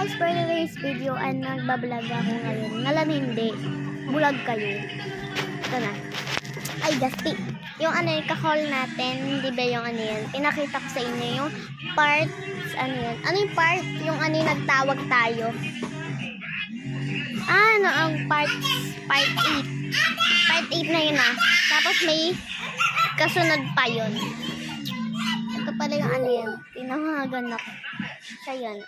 guys, for today's video ay nagbablog ako ngayon. Ngalan hindi, bulag kayo. Ito na. Ay, Dusty. Yung ano yung kakall natin, di ba yung ano yan? Pinakita ko sa inyo yung part, ano yan? Ano yung part? Yung ano yung nagtawag tayo. Ano ang part 8. Part 8 na yun ah. Tapos may kasunod pa yun. Ito pala yung ano yan. Tinawagan ako. Siya yan.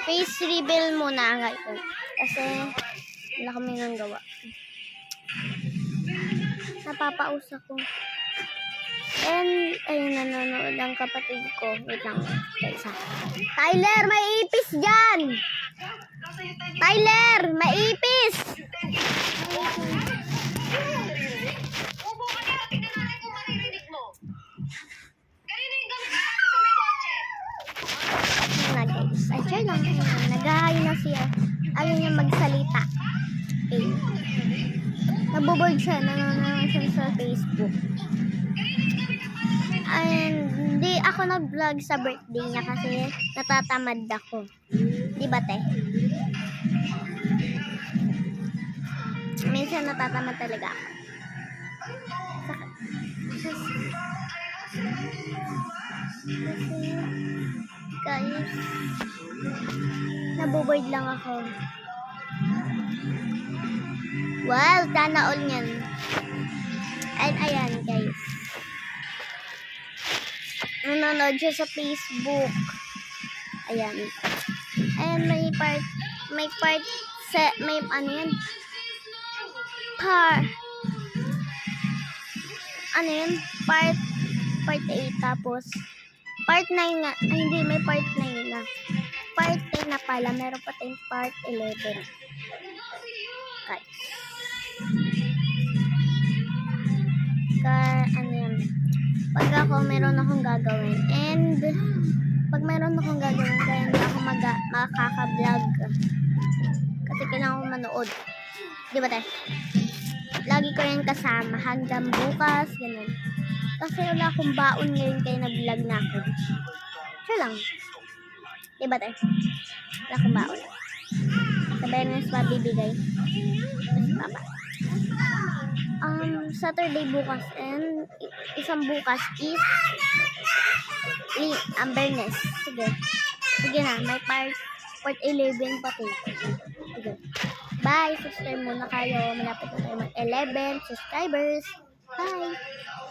Face reveal muna ngayon. Kasi wala kami nang gawa. Napapausa ko. And ayun, nanonood ang kapatid ko. Wait lang. Guys, ha. Tyler, may ipis dyan! Tyler, may ipis! Ubo ka nila, tignan natin kung maririnig mo. Kanina yung gamit natin sa may kotse. Na guys. Ay, sure lang. Nag-hi na siya. Ayaw niya magsalita. Okay. Naboboard siya. Nanonood siya sa Facebook. And hindi ako nag-vlog sa birthday niya kasi natatamad ako. Di ba, te? Minsan natatamad talaga ako. Guys, naboboard lang ako. Wow, sana all niyan. And ayan, guys. Nanonood siya sa Facebook. Ayan. And may ano yan? Ano yun? Part 8 tapos part 9 nga. Ay, hindi, may part 9 na. Part 10 na pala. Meron pa tayong part 11. Guys. Ano yan? Pag ako, meron akong gagawin. And pag meron akong gagawin, kaya hindi ako makaka-vlog. Kasi kailangan ko manood. Di ba tayo? Lagi ko yan kasama hanggang bukas, ganun. Kasi wala akong baon ngayon kaya nag-vlog na ako. Siya lang. Di ba tayo? Wala akong baon. Sabayan na sa bibigay. Kasi papa. Saturday bukas and isang bukas is Bernes. Sige. Sige na, may part 11 pati. Sige. Bye! Subscribe muna kayo. Malapit na tayo mag 11 subscribers. Bye!